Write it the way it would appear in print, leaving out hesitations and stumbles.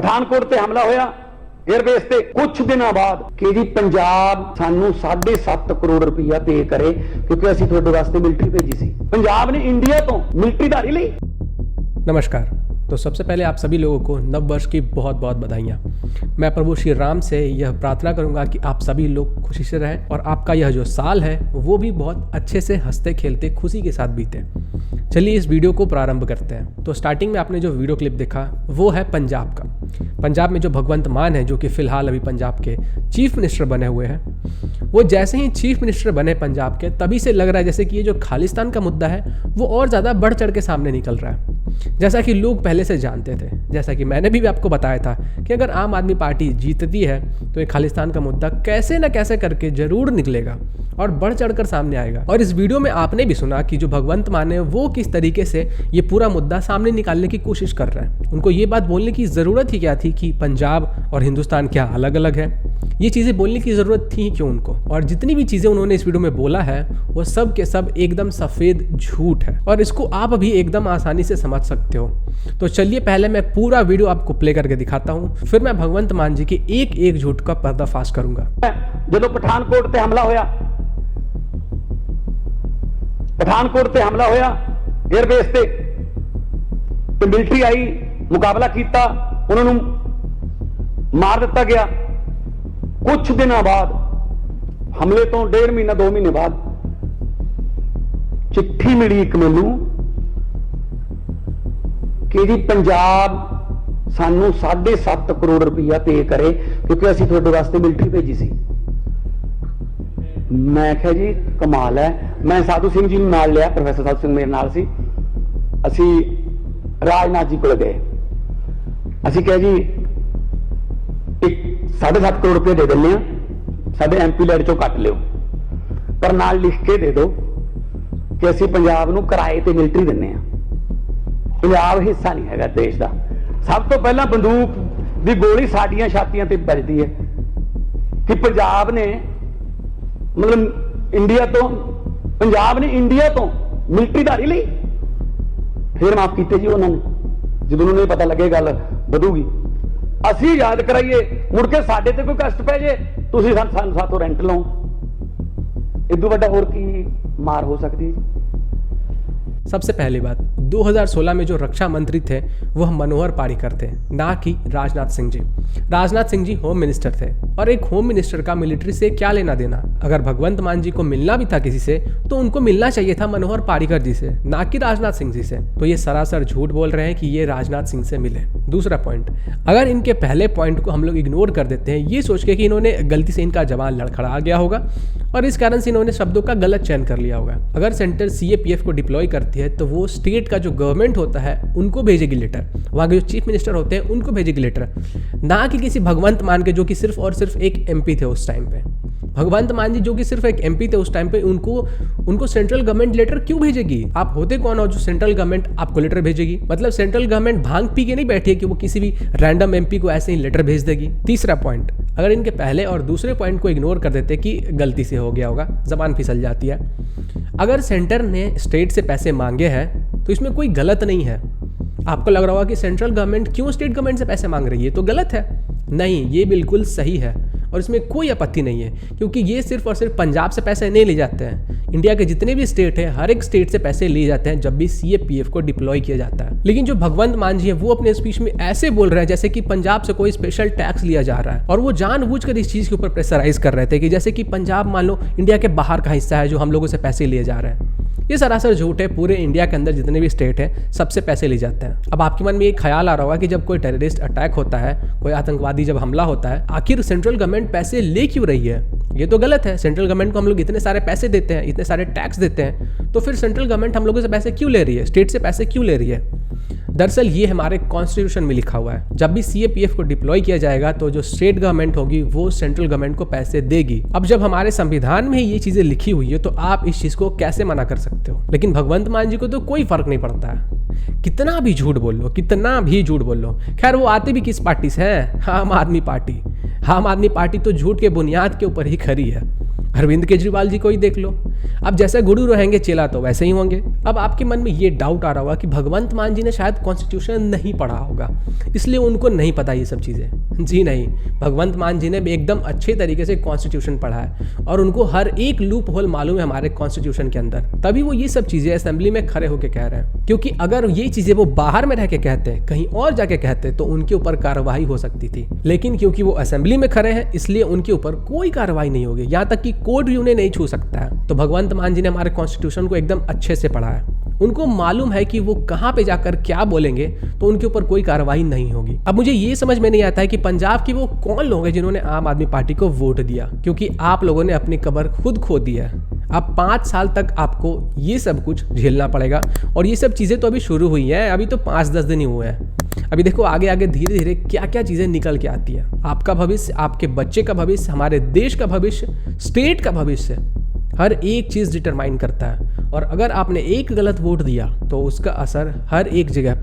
पठानकोट ते हमला होया एयरबेस ते कुछ दिनों बाद कि जी पंजाब सानू 7.5 करोड़ रुपया पे करे क्योंकि असीं तुहाडे वास्ते मिलिटरी भेजी सी। पंजाब ने इंडिया तो मिलिटरी धारी ली। नमस्कार। तो सबसे पहले आप सभी लोगों को नव वर्ष की बहुत बहुत बधाइयाँ। मैं प्रभु श्री राम से यह प्रार्थना करूंगा कि आप सभी लोग खुशी से रहें और आपका यह जो साल है वो भी बहुत अच्छे से हंसते खेलते खुशी के साथ बीते। चलिए इस वीडियो को प्रारंभ करते हैं। तो स्टार्टिंग में आपने जो वीडियो क्लिप देखा वो है पंजाब का। पंजाब में जो भगवंत मान है जो कि फिलहाल अभी पंजाब के चीफ मिनिस्टर बने हुए हैं, वो जैसे ही चीफ मिनिस्टर बने पंजाब के तभी से लग रहा है जैसे कि ये जो खालिस्तान का मुद्दा है वो और ज़्यादा बढ़ चढ़ के सामने निकल रहा है। जैसा कि लोग पहले से जानते थे, जैसा कि मैंने भी आपको बताया था कि अगर आम आदमी पार्टी जीतती है तो ये खालिस्तान का मुद्दा कैसे न कैसे करके जरूर निकलेगा और बढ़ चढ़कर सामने आएगा। और इस वीडियो में आपने भी सुना कि जो भगवंत मान है वो किस तरीके से ये पूरा मुद्दा सामने निकालने की कोशिश कर रहे हैं। उनको ये बात बोलने की ज़रूरत ही क्या थी कि पंजाब और हिंदुस्तान क्या अलग अलग है। ये चीज़ें बोलने की ज़रूरत थी क्यों उनको। और जितनी भी चीज़ें उन्होंने इस वीडियो में बोला है वो सब के सब एकदम सफ़ेद झूठ है और इसको आप अभी एकदम आसानी से समझ सकते हो। तो चलिए पहले मैं पूरा वीडियो आपको प्ले करके दिखाता हूँ, फिर मैं भगवंत मान जी के एक एक झूठ का पर्दाफाश करूंगा। जो पठानकोट ते हमला होया एयरबेस ते मिलिटरी आई, मुकाबला किया, उन्होंने मार दिता गया। कुछ दिनों बाद हमले तो 1.5 महीना 2 महीने बाद चिट्ठी मिली एक मैनू कि जी पंजाब सानू 7.5 करोड़ रुपया पे करे क्योंकि असीं तुहाडे वास्ते मिलिटरी भेजी सी। मैं कहा जी कमाल है। मैं साधु सिंह जी नाल लिया, प्रोफेसर साधु सिंह मेरे नाल सी। असी राजनाथ जी को गए, असी कहा जी 7.5 करोड़ रुपया दे दें, साडे MP लैड चो कट लियो, पर नाल लिख के दे दो कि असी पंजाब नूं किराए ते मिलिटरी दिन्ने आ। पंजाब हिस्सा नहीं है देश का। सब तो पहला बंदूक की गोली साडियां छातियां ते बजदी है कि पंजाब ने मतलब इंडिया तो पंजाब ने इंडिया तो मिलिटरी धारी ली। फिर माफ किए जी उन्होंने, जो उन्होंने पता लगे गल वधूगी। असी याद कराइए मुड़ के साडे ते कोई कष्ट पै जे तुसीं साथों रेंट लो, इदू वड्डा होर की मार हो सकती है। सबसे पहली बात, 2016 में जो रक्षा मंत्री थे वह मनोहर पारीकर थे, ना कि राजनाथ सिंह जी। राजनाथ सिंह जी होम मिनिस्टर थे और एक होम मिनिस्टर का मिलिट्री से क्या लेना देना। अगर भगवंत मान जी को मिलना भी था किसी से तो उनको मिलना चाहिए था मनोहर पारीकर जी से, ना कि राजनाथ सिंह जी से। तो ये सरासर झूठ बोल रहे हैं कि ये राजनाथ सिंह से मिले। दूसरा पॉइंट, अगर इनके पहले पॉइंट को हम लोग इग्नोर कर देते हैं ये सोच के कि इन्होंने गलती से इनका जवान लड़खड़ा गया होगा और इस कारण से इन्होंने शब्दों का गलत चयन कर लिया होगा। अगर सेंटर CAPF को डिप्लॉय करती है तो वो स्टेट का जो गवर्नमेंट होता है उनको भेजेगी लेटर, वहाँ के जो चीफ मिनिस्टर होते हैं उनको भेजेगी लेटर, ना कि किसी भगवंत मान के जो कि सिर्फ और सिर्फ एक MP थे उस टाइम पे। भगवंत मान जी जो कि सिर्फ एक MP थे उस टाइम पे, उनको सेंट्रल गवर्नमेंट लेटर क्यों भेजेगी? आप होते कौन हो जो सेंट्रल गवर्नमेंट आपको लेटर भेजेगी? मतलब सेंट्रल गवर्नमेंट भांग पी के नहीं बैठी है कि वो किसी भी रैंडम MP को ऐसे ही लेटर भेज देगी। तीसरा पॉइंट, अगर इनके पहले और दूसरे पॉइंट को इग्नोर कर देते कि गलती से हो गया होगा, जबान फिसल जाती है। अगर सेंटर ने स्टेट से पैसे मांगे हैं तो इसमें कोई गलत नहीं है। आपको लग रहा होगा कि सेंट्रल गवर्नमेंट क्यों स्टेट गवर्नमेंट से पैसे मांग रही है तो गलत है। नहीं, ये बिल्कुल सही है और इसमें कोई आपत्ति नहीं है क्योंकि ये सिर्फ और सिर्फ पंजाब से पैसे नहीं ले जाते हैं। इंडिया के जितने भी स्टेट हैं हर एक स्टेट से पैसे लिए जाते हैं जब भी CAPF को डिप्लॉय किया जाता है। लेकिन जो भगवंत मान जी है वो अपने स्पीच में ऐसे बोल रहे हैं जैसे कि पंजाब से कोई स्पेशल टैक्स लिया जा रहा है और वो जानबूझकर इस चीज़ के ऊपर प्रेशराइज कर रहे थे कि जैसे कि पंजाब मान लो इंडिया के बाहर का हिस्सा है जो हम लोगों से पैसे लिए जा रहे हैं। ये सरासर झूठ है। पूरे इंडिया के अंदर जितने भी स्टेट हैं सबसे पैसे लिए जाते हैं। अब आपके मन में एक ख्याल आ रहा होगा कि जब कोई टेररिस्ट अटैक होता है, कोई आतंकवादी जब हमला होता है, आखिर सेंट्रल गवर्नमेंट पैसे ले क्यों रही है? ये तो गलत है। सेंट्रल गवर्नमेंट को हम लोग इतने सारे पैसे देते हैं, इतने सारे टैक्स देते हैं, तो फिर सेंट्रल गवर्नमेंट हम लोगों से पैसे क्यों ले रही है? स्टेट से पैसे क्यों ले रही है? दरअसल ये हमारे कॉन्स्टिट्यूशन में लिखा हुआ है। जब भी CAPF को डिप्लॉय किया जाएगा तो जो स्टेट गवर्नमेंट होगी वो सेंट्रल गवर्नमेंट को पैसे देगी। अब जब हमारे संविधान में ये चीजें लिखी हुई है तो आप इस चीज को कैसे मना कर सकते हो? लेकिन भगवंत मान जी को तो कोई फर्क नहीं पड़ता है। कितना भी झूठ बोल लो, कितना भी झूठ बोल लो। खैर वो आते भी किस पार्टी से हैं? आम आदमी पार्टी। आम आदमी पार्टी तो झूठ के बुनियाद के ऊपर ही खड़ी है। अरविंद केजरीवाल जी को ही देख लो, अब जैसे गुरु रहेंगे चेला तो वैसे ही होंगे। अब आपके मन में ये डाउट आ रहा होगा कि भगवंत मान जी ने शायद कॉन्स्टिट्यूशन नहीं पढ़ा होगा, इसलिए उनको नहीं पता ये सब चीज़ें। जी नहीं, भगवंत मान जी ने भी एकदम अच्छे तरीके से कॉन्स्टिट्यूशन पढ़ा है और उनको हर एक लूप होल मालूम है हमारे कॉन्स्टिट्यूशन के अंदर, तभी वो ये सब चीज़ें असेंबली में खड़े होकर कह रहे हैं। क्योंकि अगर ये चीज़ें वो बाहर में रह के कहते, कहीं और जाके कहते, तो उनके ऊपर कार्रवाई हो सकती थी। लेकिन क्योंकि वो असेंबली में खड़े हैं इसलिए उनके ऊपर कोई कार्रवाई नहीं होगी, यहाँ तक कि कोर्ट भी उन्हें नहीं छू सकता है। तो भगवंत मान जी ने हमारे कॉन्स्टिट्यूशन को एकदम अच्छे से पढ़ा है, उनको मालूम है कि वो कहाँ पे जाकर क्या बोलेंगे तो उनके ऊपर कोई कार्रवाई नहीं होगी। अब मुझे ये समझ में नहीं आता है कि पंजाब की वो कौन लोग हैं जिन्होंने आम आदमी पार्टी को वोट दिया, क्योंकि आप लोगों ने अपनी कब्र खुद खो दी है। अब 5 साल तक आपको ये सब कुछ झेलना पड़ेगा और ये सब चीज़ें तो अभी शुरू हुई हैं, अभी तो 5-10 दिन ही हुए हैं। अभी देखो आगे आगे धीरे धीरे क्या क्या चीज़ें निकल के आती है। आपका भविष्य, आपके बच्चे का भविष्य, हमारे देश का भविष्य, स्टेट का भविष्य, हर एक चीज़ डिटरमाइन करता है। और अगर आपने एक गलत वोट दिया तो उसका असर हर एक जगह पे